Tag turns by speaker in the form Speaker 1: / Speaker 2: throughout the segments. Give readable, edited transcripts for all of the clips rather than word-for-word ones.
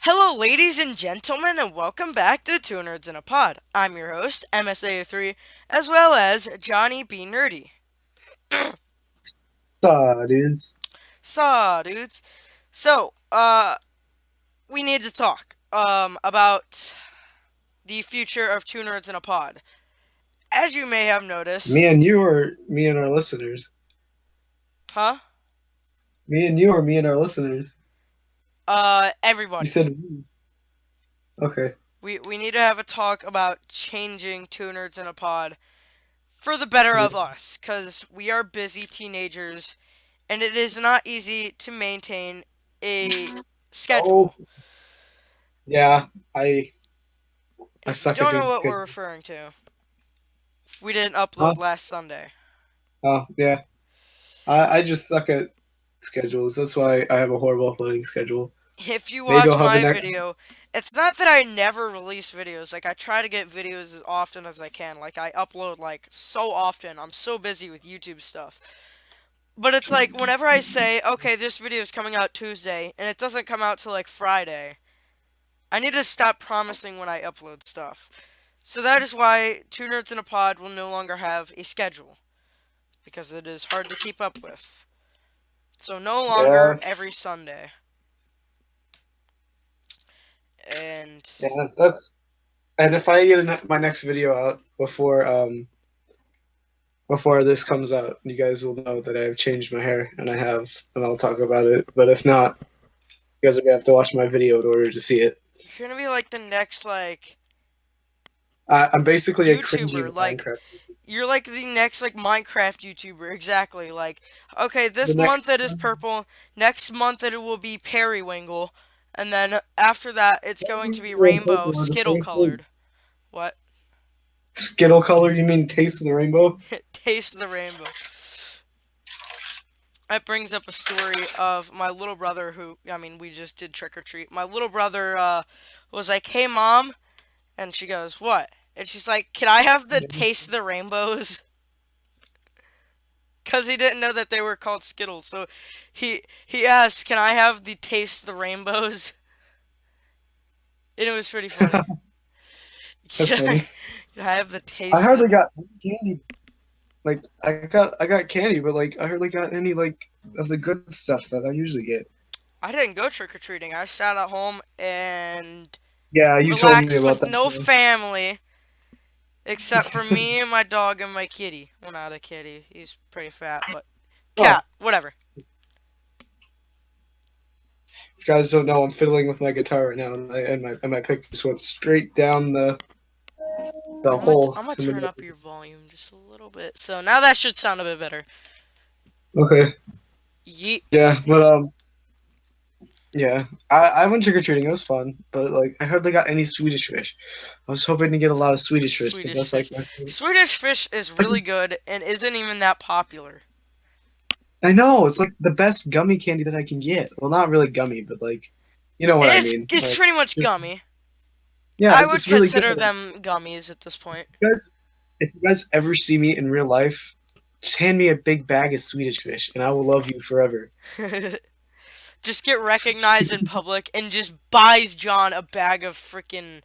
Speaker 1: Hello, ladies and gentlemen, and welcome back to Two Nerds in a Pod. I'm your host, MSA3, as well as Johnny B. Nerdy.
Speaker 2: Dudes.
Speaker 1: So, dudes. So, we need to talk, about the future of Two Nerds in a Pod. As you may have
Speaker 2: Me
Speaker 1: noticed,
Speaker 2: and you or me and our listeners?
Speaker 1: huh?
Speaker 2: Me and you or me and our listeners? You
Speaker 1: Everybody.
Speaker 2: said we. Okay.
Speaker 1: We need to have a talk about changing Two Nerds in a Pod for the better
Speaker 2: Yeah.
Speaker 1: of us, because we are busy teenagers and it is not easy to maintain a schedule.
Speaker 2: Oh, yeah. I I
Speaker 1: If you
Speaker 2: suck at
Speaker 1: don't know
Speaker 2: doing
Speaker 1: what we're
Speaker 2: schedules.
Speaker 1: referring to, we didn't
Speaker 2: Huh?
Speaker 1: upload last Sunday.
Speaker 2: Oh, yeah. I just suck at schedules. That's why I have a horrible uploading schedule.
Speaker 1: If you
Speaker 2: Maybe
Speaker 1: watch
Speaker 2: I'll have the
Speaker 1: my
Speaker 2: next.
Speaker 1: video, it's not that I never release videos. Like, I try to get videos as often as I can. Like, I upload, like, so often. I'm so busy with YouTube stuff. But it's like, whenever I say, okay, this video is coming out Tuesday, and it doesn't come out till, like, Friday, I need to stop promising when I upload stuff. So that is why Two Nerds in a Pod will no longer have a schedule, because it is hard to keep up with. So no longer
Speaker 2: Yeah.
Speaker 1: every Sunday. And
Speaker 2: Yeah. That's. And if I get my next video out before this comes out, you guys will know that I've changed my hair, and I'll talk about it. But if not, you guys are gonna have to watch my video in order to see it.
Speaker 1: you're gonna be like the next like
Speaker 2: I'm basically a cringy
Speaker 1: YouTuber. Like
Speaker 2: Minecraft.
Speaker 1: you're like the next like Minecraft YouTuber. Exactly. Like okay,
Speaker 2: The
Speaker 1: this
Speaker 2: next,
Speaker 1: month it is purple. Next month it will be periwinkle, and then after that it's going to be rainbow,
Speaker 2: are the
Speaker 1: skittle
Speaker 2: same thing.
Speaker 1: colored. What?
Speaker 2: Skittle color, you mean taste of the rainbow?
Speaker 1: Taste the rainbow. That brings up a story of my little brother who, I mean, we just did trick or treat. My little brother was like, "Hey, mom," and she goes, "What?" And she's like, "Can I have the
Speaker 2: Yeah.
Speaker 1: taste the rainbows?" Because he didn't know that they were called Skittles. So he asked, "Can I have the taste the rainbows?" And it was pretty funny.
Speaker 2: That's
Speaker 1: Can
Speaker 2: funny.
Speaker 1: I have the
Speaker 2: I
Speaker 1: taste
Speaker 2: hardly
Speaker 1: the?
Speaker 2: got any candy. Like I got candy, but like I hardly got any like of the good stuff that I usually get.
Speaker 1: I didn't go trick or treating. I sat at home and
Speaker 2: Yeah, you told me
Speaker 1: relaxed
Speaker 2: about
Speaker 1: with
Speaker 2: that
Speaker 1: no
Speaker 2: too.
Speaker 1: family. Except for me and my dog and my kitty. Well, not a kitty. He's pretty fat, but
Speaker 2: Oh,
Speaker 1: cat. Whatever.
Speaker 2: if you guys don't know, I'm fiddling with my guitar right now, and my pick just went straight down the hole
Speaker 1: I'm gonna
Speaker 2: in the
Speaker 1: turn
Speaker 2: middle.
Speaker 1: up your volume just a little bit. So now that should sound a bit better.
Speaker 2: Okay.
Speaker 1: Yeet.
Speaker 2: Yeah, but yeah, I went trick or treating. It was fun, but like I hardly got any Swedish fish. I was hoping to get a lot of Swedish fish because
Speaker 1: Swedish
Speaker 2: that's like
Speaker 1: fish.
Speaker 2: my favorite.
Speaker 1: Swedish fish is really good and isn't even that popular.
Speaker 2: I know it's like the best gummy candy that I can get. Well, not really gummy, but like, you know what I mean.
Speaker 1: It's pretty much gummy.
Speaker 2: Yeah,
Speaker 1: I would
Speaker 2: it's really good.
Speaker 1: consider them gummies at this point.
Speaker 2: Guys, if you guys ever see me in real life, just hand me a big bag of Swedish fish, and I will love you forever.
Speaker 1: Just get recognized in public and just buys John a bag of freaking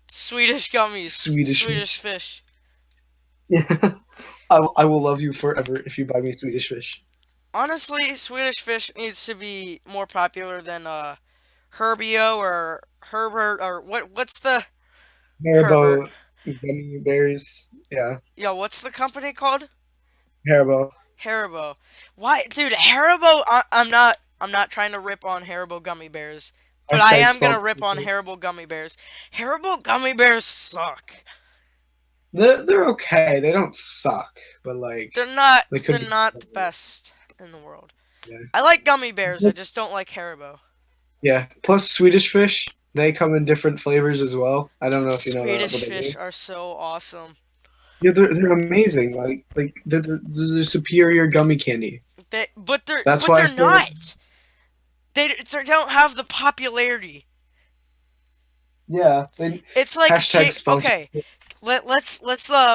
Speaker 1: Swedish gummies.
Speaker 2: Swedish
Speaker 1: Swedish
Speaker 2: fish.
Speaker 1: fish.
Speaker 2: Yeah, I will love you forever if you buy me Swedish fish.
Speaker 1: Honestly, Swedish Fish needs to be more popular than Herbio or Herbert or what's the Herbert?
Speaker 2: Haribo gummy bears. Yeah,
Speaker 1: Yo, what's the company called?
Speaker 2: Haribo.
Speaker 1: Haribo. Why, dude? Haribo. I'm not trying to rip on Haribo gummy bears, but I
Speaker 2: Hashtag
Speaker 1: am gonna
Speaker 2: sponsor.
Speaker 1: rip on Haribo gummy bears. Haribo gummy bears suck.
Speaker 2: They're okay. They don't suck, but like
Speaker 1: They're not.
Speaker 2: they
Speaker 1: They're
Speaker 2: could be
Speaker 1: not the
Speaker 2: better.
Speaker 1: best in the world.
Speaker 2: Yeah.
Speaker 1: I like gummy bears. I just don't like Haribo.
Speaker 2: Yeah. Plus Swedish fish, they come in different flavors as well. I don't
Speaker 1: Dude,
Speaker 2: know if you know that what
Speaker 1: Swedish
Speaker 2: they do.
Speaker 1: fish are so awesome.
Speaker 2: Yeah, they're amazing. Like they're superior gummy candy. That's
Speaker 1: But
Speaker 2: why I
Speaker 1: they're
Speaker 2: feel like
Speaker 1: not. They don't have the popularity.
Speaker 2: yeah, they
Speaker 1: It's like
Speaker 2: hashtag sponsor.
Speaker 1: okay, let's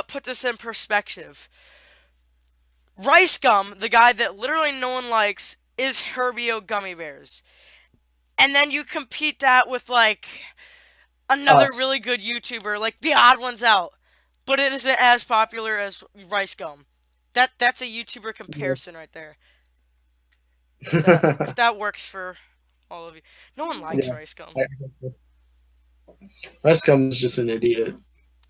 Speaker 1: put this in perspective. Rice Gum, the guy that literally no one likes, is Herbio gummy bears. and then you compete that with like another
Speaker 2: Us.
Speaker 1: really good YouTuber, like The Odd Ones Out, but it isn't as popular as Rice Gum. That's a YouTuber comparison right there. If that works for all of you. No one likes
Speaker 2: Yeah.
Speaker 1: Rice Gum.
Speaker 2: I guess so. Rescom is just an idiot.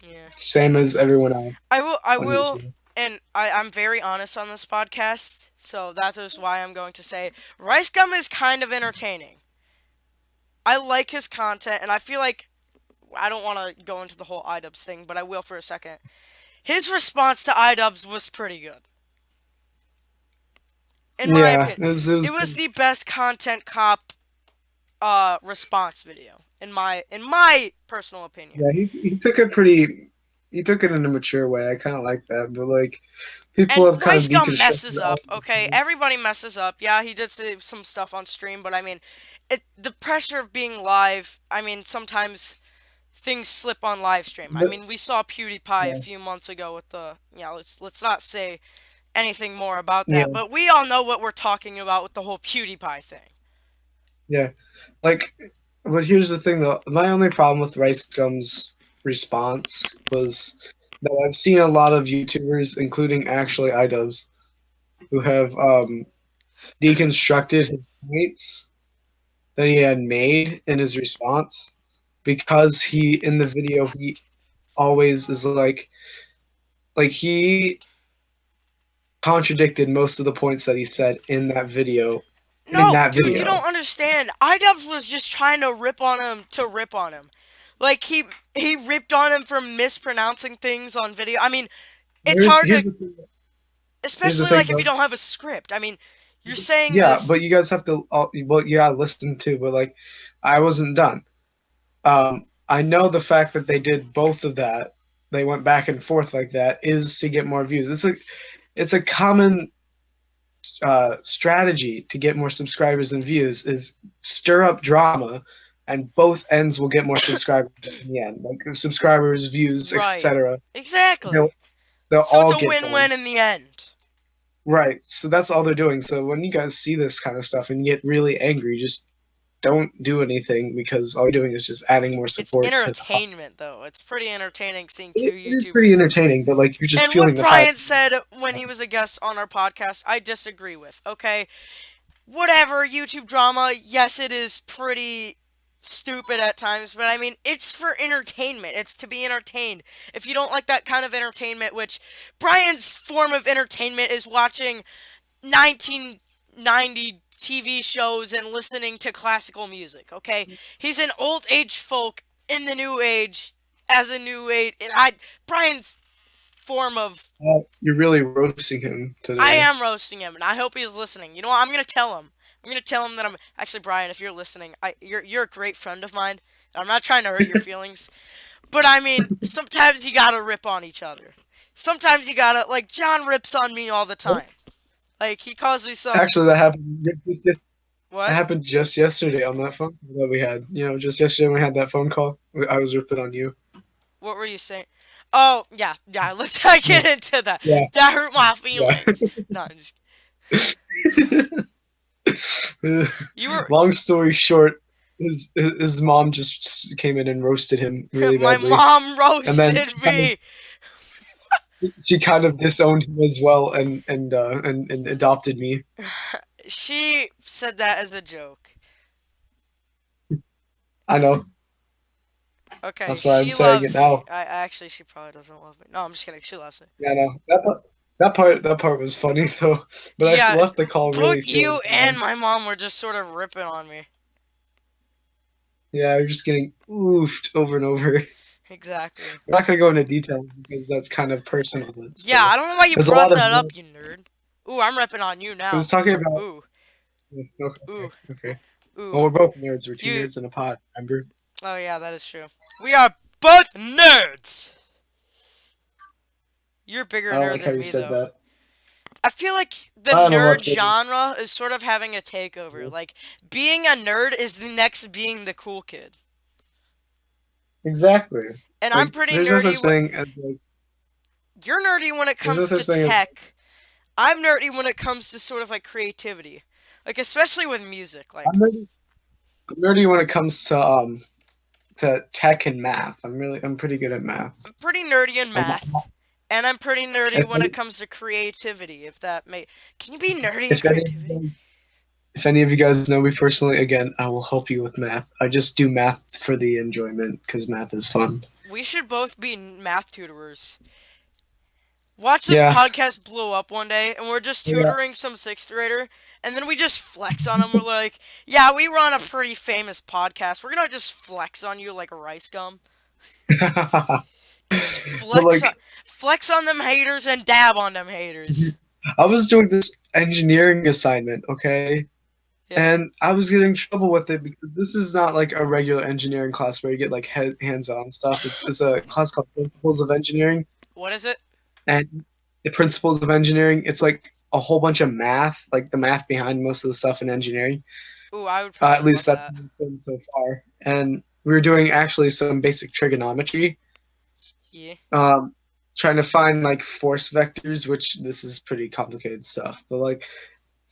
Speaker 1: Yeah.
Speaker 2: Same as everyone else
Speaker 1: I
Speaker 2: on
Speaker 1: will,
Speaker 2: YouTube.
Speaker 1: and I'm very honest on this podcast, so that is why I'm going to say Rice Gum is kind of entertaining. I like his content, and I feel like I don't want to go into the whole iDubbbz thing, but I will for a second. His response to iDubbbz was pretty good, in my
Speaker 2: Yeah,
Speaker 1: opinion.
Speaker 2: it
Speaker 1: It
Speaker 2: was
Speaker 1: was the best content cop response video in my personal opinion.
Speaker 2: yeah, he took it in a mature way. I kind of like that, but like people
Speaker 1: And
Speaker 2: have kind of
Speaker 1: Rice Gum
Speaker 2: deconstructed
Speaker 1: messes
Speaker 2: all
Speaker 1: up, okay? Everybody messes up. Yeah, he did say some stuff on stream, but I mean, the pressure of being live, I mean, sometimes things slip on live stream. I
Speaker 2: but
Speaker 1: mean, we saw PewDiePie a
Speaker 2: yeah,
Speaker 1: few months ago with the, let's not say anything more about
Speaker 2: yeah,
Speaker 1: that, but we all know what we're talking about with the whole PewDiePie thing.
Speaker 2: yeah. Like, but here's the thing though. My only problem with Rice Gum's response was that I've seen a lot of YouTubers, including actually iDubbbz, who have deconstructed his points that he had made in his response because he in the video he always is like he contradicted most of the points that he said in that video in
Speaker 1: No,
Speaker 2: that
Speaker 1: dude, you
Speaker 2: video.
Speaker 1: don't understand. iDubbbz was just trying to rip on him to rip on him. Like he ripped on him for mispronouncing things on video. I mean, it's
Speaker 2: Here's
Speaker 1: hard
Speaker 2: here's
Speaker 1: to,
Speaker 2: the thing, here's the
Speaker 1: especially
Speaker 2: thing
Speaker 1: like if you
Speaker 2: though.
Speaker 1: don't have a script. I mean, you're saying
Speaker 2: Yeah,
Speaker 1: this.
Speaker 2: but you guys have to well yeah, listen too, but like I wasn't done. I know the fact that they did both of that, they went back and forth like that, is to get more views. It's a common strategy to get more subscribers and views is stir up drama, and both ends will get more subscribers in the end. Like subscribers, views,
Speaker 1: Right.
Speaker 2: etc. They'll
Speaker 1: Exactly.
Speaker 2: they'll
Speaker 1: So it's
Speaker 2: all
Speaker 1: a
Speaker 2: get
Speaker 1: win-win
Speaker 2: done.
Speaker 1: in the end.
Speaker 2: Right. So that's all they're doing. So when you guys see this kind of stuff and you get really angry, just don't do anything because all you're doing is just adding more
Speaker 1: It's
Speaker 2: support to the.
Speaker 1: entertainment, though. It's pretty entertaining seeing two
Speaker 2: It is pretty
Speaker 1: YouTubers.
Speaker 2: entertaining, but like you're just
Speaker 1: And what
Speaker 2: feeling the fire.
Speaker 1: Brian said when he was a guest on our podcast, I disagree with. Okay, whatever YouTube drama. Yes, it is pretty stupid at times, but I mean, it's for entertainment. It's to be entertained. If you don't like that kind of entertainment, which Brian's form of entertainment is watching 1990 TV shows and listening to classical music, okay? He's an old age folk in the new age as a new age. And Brian's form of
Speaker 2: You're really roasting him
Speaker 1: I
Speaker 2: today.
Speaker 1: am roasting him, and I hope he's listening. You know what? I'm gonna tell him. I'm gonna tell him that I'm actually Brian. If you're listening, you're a great friend of mine. I'm not trying to hurt your feelings, but I mean, sometimes you gotta rip on each other. Sometimes you gotta like John rips on me all the time. Like he calls me some
Speaker 2: Actually, that
Speaker 1: what?
Speaker 2: happened just yesterday on that phone call that we had. You know, just yesterday when we had that phone call, I was ripping on you.
Speaker 1: What were you saying? Oh yeah. Let's not get into that.
Speaker 2: Yeah,
Speaker 1: That hurt my
Speaker 2: yeah.
Speaker 1: feelings. No, I'm just you were
Speaker 2: Long story short, his mom just came in and roasted him really
Speaker 1: my
Speaker 2: badly,
Speaker 1: mom
Speaker 2: and then
Speaker 1: roasted me.
Speaker 2: she kind of disowned him as well, and adopted me.
Speaker 1: She said that as a joke.
Speaker 2: I know.
Speaker 1: Okay,
Speaker 2: That's why I'm
Speaker 1: she
Speaker 2: saying it
Speaker 1: loves me.
Speaker 2: now.
Speaker 1: I actually she probably doesn't love me. No, I'm just kidding. She loves me.
Speaker 2: Yeah, no. That part was funny though. But I
Speaker 1: Yeah,
Speaker 2: left the call really
Speaker 1: both you
Speaker 2: feeling
Speaker 1: and
Speaker 2: bad.
Speaker 1: my mom were just sort of ripping on me.
Speaker 2: Yeah, we're just getting oofed over and over.
Speaker 1: Exactly.
Speaker 2: We're not gonna go into details because that's kind of personal. It's
Speaker 1: Yeah, I don't know why you
Speaker 2: there's a
Speaker 1: brought
Speaker 2: lot of
Speaker 1: that up, you nerd. Ooh, I'm ripping on you
Speaker 2: I was
Speaker 1: now.
Speaker 2: talking about.
Speaker 1: Ooh,
Speaker 2: Okay,
Speaker 1: ooh,
Speaker 2: okay.
Speaker 1: ooh.
Speaker 2: Well, we're both nerds. We're two
Speaker 1: You.
Speaker 2: nerds in a pod. Remember?
Speaker 1: Oh yeah, that is true. We are both nerds. You're a bigger
Speaker 2: I don't
Speaker 1: nerd
Speaker 2: like how
Speaker 1: than
Speaker 2: you
Speaker 1: me
Speaker 2: said
Speaker 1: though.
Speaker 2: that.
Speaker 1: I feel like the
Speaker 2: I don't know
Speaker 1: nerd
Speaker 2: what's bigger.
Speaker 1: genre is sort of having a takeover. Like, being a nerd is the next being the cool kid.
Speaker 2: Exactly.
Speaker 1: And I'm
Speaker 2: Like,
Speaker 1: pretty
Speaker 2: there's no
Speaker 1: nerdy.
Speaker 2: such thing as like.
Speaker 1: You're nerdy when it
Speaker 2: There's no
Speaker 1: comes to
Speaker 2: such thing as.
Speaker 1: tech. I'm nerdy when it comes to sort of like creativity. Like, especially with music. Like,
Speaker 2: I'm nerdy. I'm nerdy when it comes to tech and math. I'm pretty good at math.
Speaker 1: I'm pretty nerdy in
Speaker 2: I'm,
Speaker 1: math, and I'm pretty nerdy
Speaker 2: if
Speaker 1: when it
Speaker 2: any,
Speaker 1: comes to creativity. If that may, can you be nerdy in
Speaker 2: if any
Speaker 1: creativity?
Speaker 2: if any of you guys know me personally, again, I will help you with math. I just do math for the enjoyment because math is fun.
Speaker 1: We should both be math tutors. Watch this
Speaker 2: Yeah,
Speaker 1: podcast blow up one day, and we're just
Speaker 2: yeah.
Speaker 1: tutoring some sixth grader, and then we just flex on them. We're like, "Yeah, we run a pretty famous podcast. We're gonna just flex on you like a rice gum. Just
Speaker 2: But like,
Speaker 1: flex on them haters and dab on them haters."
Speaker 2: I was doing this engineering assignment, okay,
Speaker 1: Yeah.
Speaker 2: and I was getting in trouble with it because this is not like a regular engineering class where you get like hands-on stuff. It's a class called Principles of Engineering,
Speaker 1: What is it?
Speaker 2: and the Principles of Engineering, it's like a whole bunch of math, like the math behind most of the stuff in engineering.
Speaker 1: Ooh, I would
Speaker 2: At
Speaker 1: probably
Speaker 2: least
Speaker 1: love
Speaker 2: that's
Speaker 1: that.
Speaker 2: what it's been so far. And we were doing actually some basic trigonometry,
Speaker 1: Yeah.
Speaker 2: um, trying to find like force vectors, which this is pretty complicated stuff. But like,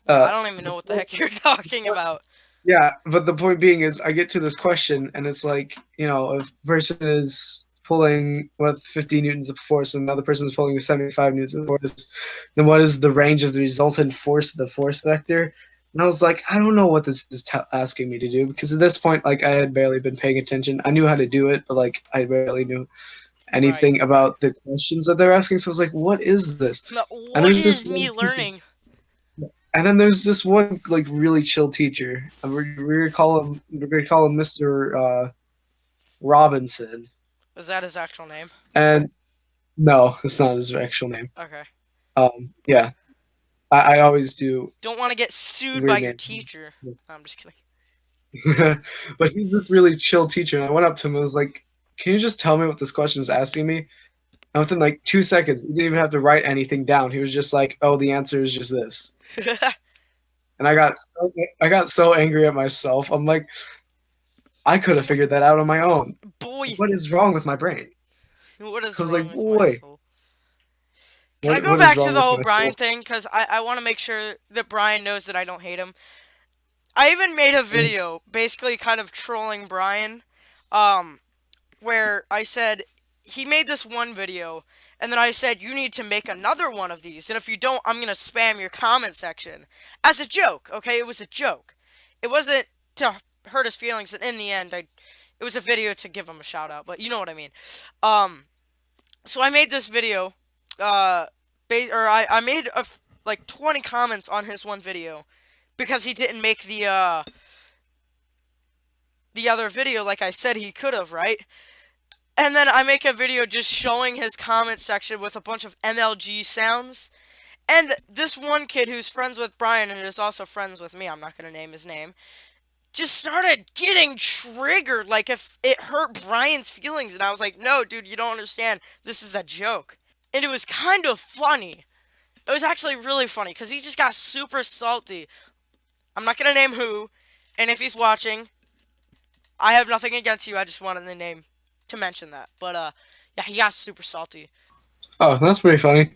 Speaker 1: Yeah,
Speaker 2: uh,
Speaker 1: I don't even
Speaker 2: the
Speaker 1: know what the
Speaker 2: point,
Speaker 1: heck you're talking about.
Speaker 2: yeah. But the point being is, I get to this question, and it's like, if a person is pulling with 50 newtons of force, and another person is pulling with 75 newtons of force, then what is the range of the resultant force of the force vector? And I was like, I don't know what this is asking me to do because at this point, like, I had barely been paying attention. I knew how to do it, but like, I barely knew
Speaker 1: Right.
Speaker 2: anything about the questions that they're asking. So I was like, what is this?
Speaker 1: Now,
Speaker 2: And
Speaker 1: what
Speaker 2: there's this
Speaker 1: is
Speaker 2: one
Speaker 1: me
Speaker 2: teacher,
Speaker 1: learning?
Speaker 2: and then there's this one like really chill teacher. We're gonna call him Mr. Robinson.
Speaker 1: Was that his actual name?
Speaker 2: And no, it's not his actual name.
Speaker 1: Okay.
Speaker 2: Yeah, I always do
Speaker 1: Don't want to get sued by
Speaker 2: weird
Speaker 1: your
Speaker 2: names.
Speaker 1: teacher. No, I'm just kidding.
Speaker 2: But he's this really chill teacher, and I went up to him and was like, "Can you just tell me what this question is asking me?" And within like 2 seconds, he didn't even have to write anything down. He was just like, "Oh, the answer is just this." And I got so angry at myself. I'm like, I could have figured that out on my own.
Speaker 1: Boy,
Speaker 2: What is wrong with my brain?
Speaker 1: what is
Speaker 2: I was
Speaker 1: wrong
Speaker 2: like,
Speaker 1: with my
Speaker 2: boy,
Speaker 1: soul? Can I
Speaker 2: what
Speaker 1: go
Speaker 2: what is
Speaker 1: back to
Speaker 2: wrong
Speaker 1: the
Speaker 2: with
Speaker 1: whole
Speaker 2: my
Speaker 1: Brian
Speaker 2: soul?
Speaker 1: thing? Because I want to make sure that Brian knows that I don't hate him. I even made a video basically kind of trolling Brian, um, where I said he made this one video, and then I said you need to make another one of these, and if you don't, I'm gonna spam your comment section as a joke. Okay, it was a joke. It wasn't to hurt his feelings, and in the end, it was a video to give him a shout out. But you know what I mean. Um, so I made this video, uh, I made like 20 comments on his one video because he didn't make the other video like I said he could have, right? And then I make a video just showing his comment section with a bunch of MLG sounds. And this one kid who's friends with Brian and is also friends with me, I'm not going to name his name, just started getting triggered like if it hurt Brian's feelings. And I was like, no, dude, you don't understand. This is a joke. And it was kind of funny. It was actually really funny because he just got super salty. I'm not going to name who. And if he's watching, I have nothing against you. I just wanted the name to mention that. But yeah, he got super salty.
Speaker 2: Oh, that's pretty funny.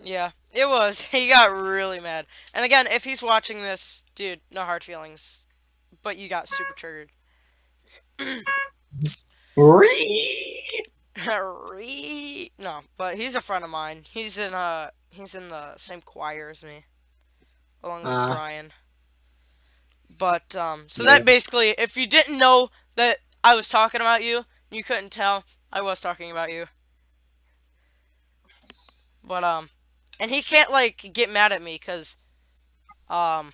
Speaker 1: Yeah, it was. He got really mad. And again, if he's watching this, dude, no hard feelings. But you got super triggered. No, but he's a friend of mine. He's in the same choir as me, along with
Speaker 2: uh,
Speaker 1: Brian. But so
Speaker 2: yeah.
Speaker 1: that basically, if you didn't know that I was talking about you, you couldn't tell I was talking about you. But and he can't like get mad at me because um,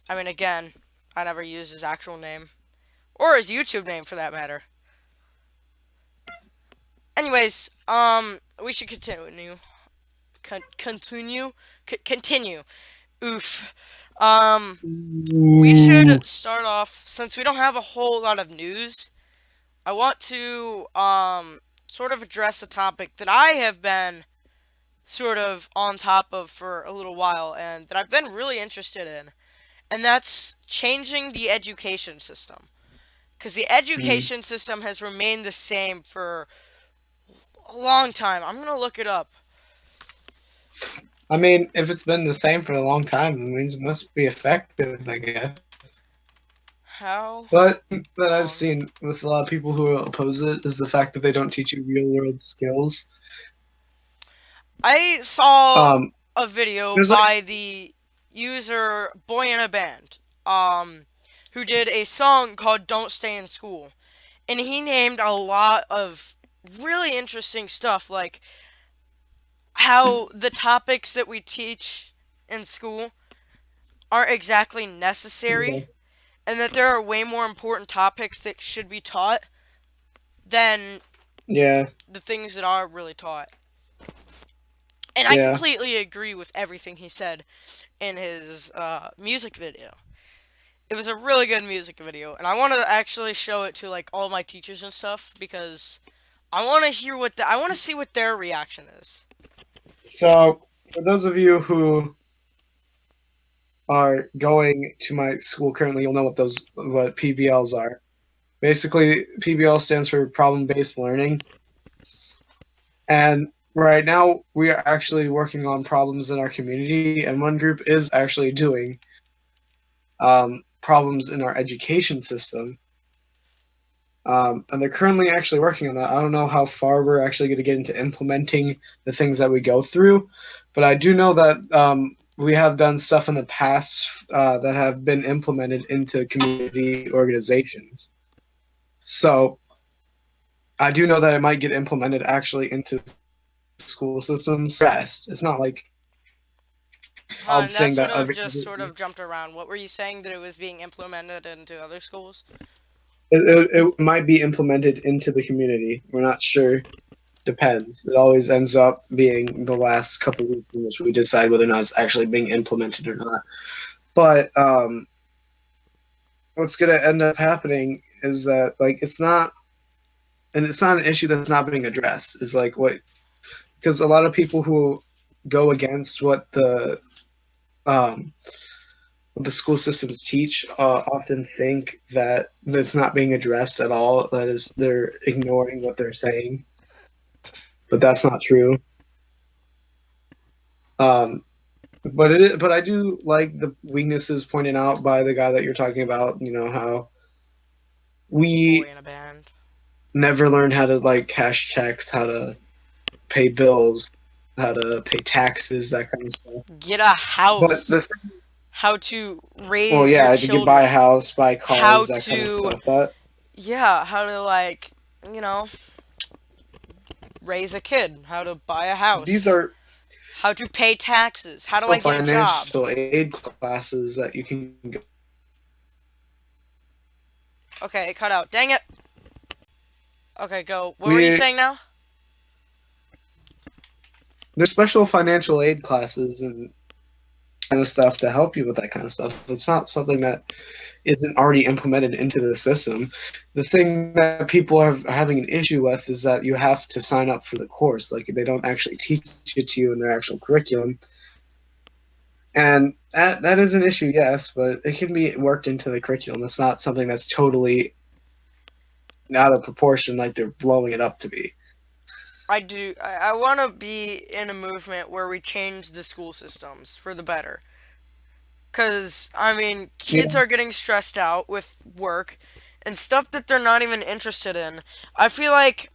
Speaker 1: I mean again, I never used his actual name or his YouTube name for that matter. Anyways, we should continue. Continue. Oof. We
Speaker 2: Ooh.
Speaker 1: should start off since we don't have a whole lot of news. I want to sort of address a topic that I have been sort of on top of for a little while and that I've been really interested in, and that's changing the education system. Because the
Speaker 2: Mm.
Speaker 1: education system has remained the same for a long time. I'm gonna look it up.
Speaker 2: I mean, if it's been the same for a long time, it means it must be effective, I guess.
Speaker 1: How
Speaker 2: But that I've
Speaker 1: long?
Speaker 2: seen with a lot of people who oppose it is the fact that they don't teach you real world skills.
Speaker 1: I saw
Speaker 2: Um,
Speaker 1: a video
Speaker 2: there's like
Speaker 1: by the user Boy in a Band, who did a song called "Don't Stay in School," and he named a lot of really interesting stuff, like how the topics that we teach in school aren't exactly necessary, and that there are way more important topics that should be taught than
Speaker 2: yeah,
Speaker 1: the things that are really taught. And I
Speaker 2: yeah.
Speaker 1: completely agree with everything he said in his music video. It was a really good music video, and I want to actually show it to like all my teachers and stuff because I want to hear I want to see what their reaction is.
Speaker 2: So for those of you who are going to my school currently, you'll know what PBLs are. Basically, PBL stands for problem based learning. And right now, we are actually working on problems in our community, and one group is actually doing problems in our education system. And they're currently actually working on that. I don't know how far we're actually going to get into implementing the things that we go through, but I do know that we have done stuff in the past that have been implemented into community organizations. So I do know that it might get implemented actually into school systems. Rest. It's not like
Speaker 1: And that
Speaker 2: thing
Speaker 1: sort
Speaker 2: that
Speaker 1: of
Speaker 2: every,
Speaker 1: just sort of jumped around. What were you saying that it was being implemented into other schools?
Speaker 2: it might be implemented into the community. We're not sure. Depends. It always ends up being the last couple weeks in which we decide whether or not it's actually being implemented or not. But what's going to end up happening is that like it's not, and it's not an issue that's not being addressed. Is like what because a lot of people who go against um, what the school systems teach often think that that's not being addressed at all. That is, they're ignoring what they're saying, but that's not true. Um, but I do like the weaknesses pointed out by the guy that you're talking about. You know how
Speaker 1: Boy
Speaker 2: we
Speaker 1: in a Band.
Speaker 2: never learned how to like cash checks, how to pay bills, how to pay taxes, that kind of stuff.
Speaker 1: Get a
Speaker 2: But
Speaker 1: house. How to
Speaker 2: well,
Speaker 1: raise your
Speaker 2: yeah, to buy a
Speaker 1: children.
Speaker 2: house, buy
Speaker 1: How
Speaker 2: cars, that kind of
Speaker 1: to,
Speaker 2: stuff. That
Speaker 1: yeah, how to like, you know, raise a kid. How to buy a house.
Speaker 2: these are
Speaker 1: How to pay taxes. How do I get a job?
Speaker 2: financial aid classes that you can go.
Speaker 1: Okay, it cut out. Dang it. Okay, go. What were you
Speaker 2: We
Speaker 1: saying now?
Speaker 2: there's special financial aid classes and kind of stuff to help you with that kind of stuff. It's not something that isn't already implemented into the system. The thing that people are having an issue with is that you have to sign up for the course. Like they don't actually teach it to you in their actual curriculum. And that is an issue, yes, but it can be worked into the curriculum. It's not something that's totally out of proportion like they're blowing it up to be.
Speaker 1: I do. I want to be in a movement where we change the school systems for the better. Because, I mean, kids
Speaker 2: Yeah,
Speaker 1: are getting stressed out with work and stuff that they're not even interested in. I feel like,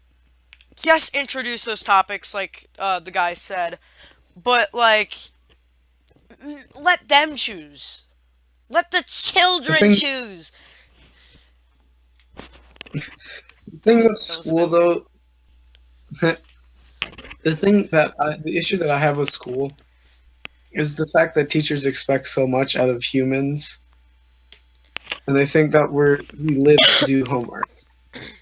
Speaker 1: yes, introduce those topics, like the guy said, but, like, let them choose. Let the
Speaker 2: the
Speaker 1: children
Speaker 2: thing
Speaker 1: choose.
Speaker 2: the thing with
Speaker 1: That was a bit
Speaker 2: school
Speaker 1: weird.
Speaker 2: though, the issue that I have with school is the fact that teachers expect so much out of humans, and they think that we live to do homework.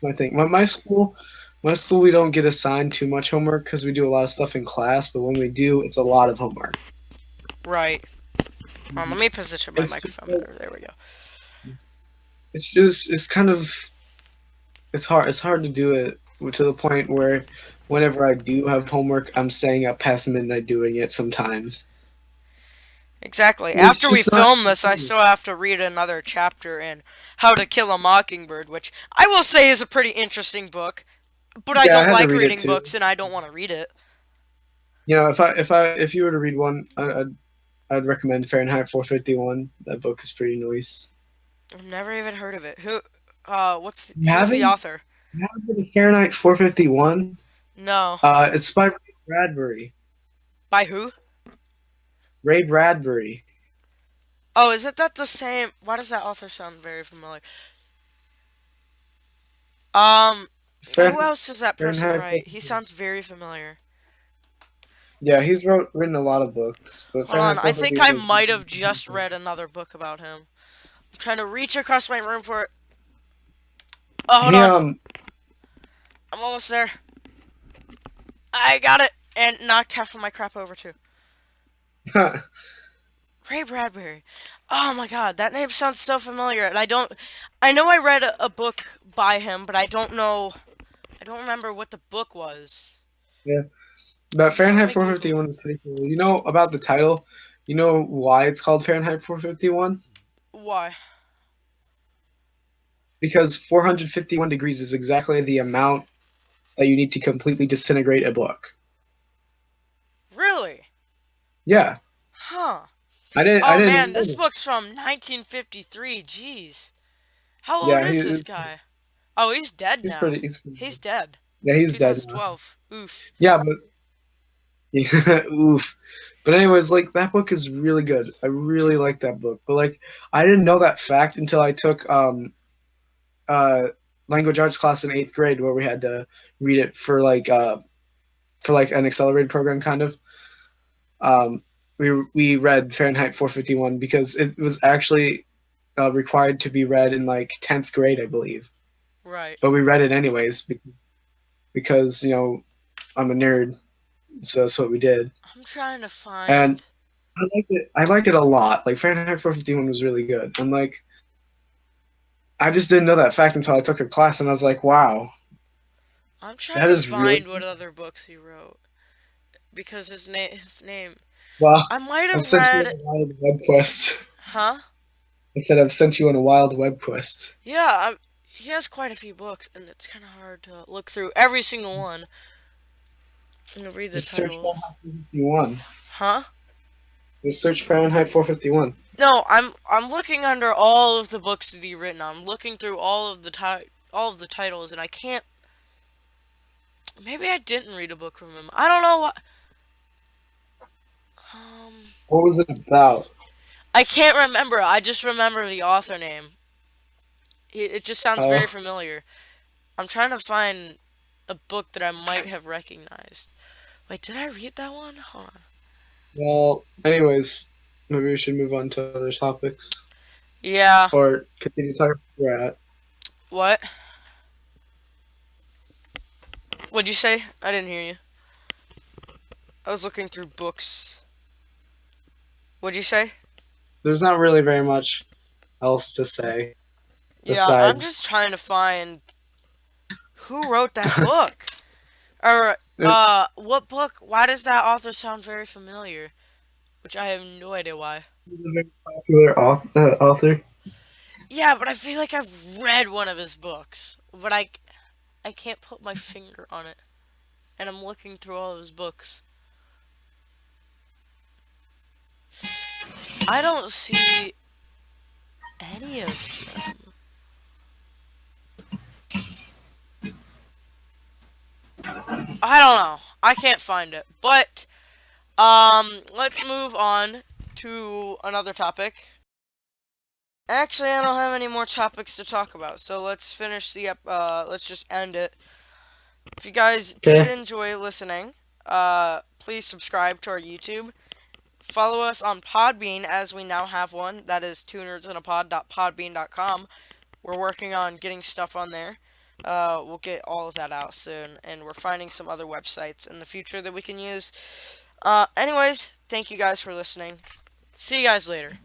Speaker 2: I think my school we don't get assigned too much homework because we do a lot of stuff in class, but when we do, it's a lot of homework.
Speaker 1: Right. Let me position my
Speaker 2: It's just
Speaker 1: microphone
Speaker 2: like,
Speaker 1: better. There we go.
Speaker 2: it's kind of it's hard to do it to the point where whenever I do have homework, I'm staying up past midnight doing it sometimes.
Speaker 1: Exactly.
Speaker 2: It's
Speaker 1: After we
Speaker 2: just not.
Speaker 1: film this, I still have to read another chapter in How to Kill a Mockingbird, which I will say is a pretty interesting book, but I
Speaker 2: Yeah, I
Speaker 1: don't
Speaker 2: had to
Speaker 1: like
Speaker 2: read it
Speaker 1: reading
Speaker 2: too.
Speaker 1: books and I don't want to read it.
Speaker 2: You know, if you were to read one, I'd recommend Fahrenheit 451. That book is pretty nice.
Speaker 1: I've never even heard of it.
Speaker 2: You
Speaker 1: Who's the
Speaker 2: haven't?
Speaker 1: author?
Speaker 2: You haven't heard of Fahrenheit 451?
Speaker 1: No.
Speaker 2: It's by Ray Bradbury.
Speaker 1: By who?
Speaker 2: Ray Bradbury.
Speaker 1: Oh, is it that the same? Why does that author sound very familiar? Um, who
Speaker 2: Fahrenheit,
Speaker 1: else does that person
Speaker 2: Fahrenheit
Speaker 1: write? He
Speaker 2: 451.
Speaker 1: sounds very familiar.
Speaker 2: Yeah, written a lot of books, but
Speaker 1: Hold on,
Speaker 2: Fahrenheit
Speaker 1: I think I
Speaker 2: 451
Speaker 1: might have
Speaker 2: is
Speaker 1: just read another book about him. I'm trying to reach across my room for it. Oh, hold
Speaker 2: he
Speaker 1: on. I'm almost there. I got it! And knocked half of my crap over, too. Ray Bradbury. Oh my god, that name sounds so familiar. And I know I read a book by him, but I don't know. I don't remember what the book was.
Speaker 2: yeah, but
Speaker 1: Let
Speaker 2: Fahrenheit
Speaker 1: me Google.
Speaker 2: 451 is pretty cool. You know about the title? You know why it's called Fahrenheit 451?
Speaker 1: Why?
Speaker 2: Because 451 degrees is exactly the amount that you need to completely disintegrate a book.
Speaker 1: Really?
Speaker 2: Yeah,
Speaker 1: Huh.
Speaker 2: I
Speaker 1: Oh man,
Speaker 2: didn't know
Speaker 1: this
Speaker 2: this.
Speaker 1: book's from 1953. Jeez. How old
Speaker 2: Yeah,
Speaker 1: is this guy? Oh, he's dead now.
Speaker 2: he's pretty
Speaker 1: He's
Speaker 2: good.
Speaker 1: dead.
Speaker 2: Yeah, he's dead now.
Speaker 1: 2012. Oof.
Speaker 2: Yeah, but yeah, oof. But anyways, like that book is really good. I really like that book. But like I didn't know that fact until I took uh language arts class in eighth grade where we had to read it for like an accelerated program kind of. Um we read Fahrenheit 451 because it was actually required to be read in like 10th grade, I believe.
Speaker 1: Right.
Speaker 2: But we read it anyways because, you know, I'm a nerd, so that's what we did.
Speaker 1: I'm trying to
Speaker 2: And
Speaker 1: find.
Speaker 2: I liked it. I liked it a lot. Like Fahrenheit 451 was really good. And like I just didn't know that fact until I took a class, and I was like, wow,
Speaker 1: I'm trying
Speaker 2: that
Speaker 1: to
Speaker 2: is really
Speaker 1: find what other books he wrote because his name.
Speaker 2: well.
Speaker 1: I might
Speaker 2: I've
Speaker 1: have
Speaker 2: sent you on
Speaker 1: read.
Speaker 2: a wild web quest.
Speaker 1: Huh?
Speaker 2: I said I've sent you on a wild web quest.
Speaker 1: Yeah, he has quite a few books, and it's kind of hard to look through every single one and read the
Speaker 2: Just search
Speaker 1: titles.
Speaker 2: Fahrenheit 451.
Speaker 1: Huh?
Speaker 2: Just search Fahrenheit 451.
Speaker 1: No, I'm looking under all of the books that he written. I'm looking through all of the titles, and I can't. Maybe I didn't read a book from him. I don't know what. Um,
Speaker 2: What was it about?
Speaker 1: I can't remember. I just remember the author name. It just sounds very
Speaker 2: Oh,
Speaker 1: familiar. I'm trying to find a book that I might have recognized. Wait, did I read that one? Hold on.
Speaker 2: well. Anyways, maybe we should move on to other topics
Speaker 1: Yeah.
Speaker 2: or continue talking where we're at.
Speaker 1: What? What'd you say? I didn't hear you. I was looking through books. What'd you say?
Speaker 2: There's not really very much else to say
Speaker 1: Yeah, I'm
Speaker 2: besides.
Speaker 1: just trying to find who wrote that book. Or,
Speaker 2: It
Speaker 1: what book? Why does that author sound very familiar? Which I have no idea why.
Speaker 2: was a very popular author.
Speaker 1: Yeah, but I feel like I've read one of his books. But I can't put my finger on it. And I'm looking through all of his books. I don't see any of them. I don't know. I can't find it. But let's move on to another topic. Actually, I don't have any more topics to talk about, so let's finish let's just end it. If you guys did
Speaker 2: Okay.
Speaker 1: enjoy listening, please subscribe to our YouTube. Follow us on Podbean, as we now have one. That is twonerdsandapod.podbean.com. We're working on getting stuff on there. We'll get all of that out soon, and we're finding some other websites in the future that we can use. Anyways, thank you guys for listening. See you guys later.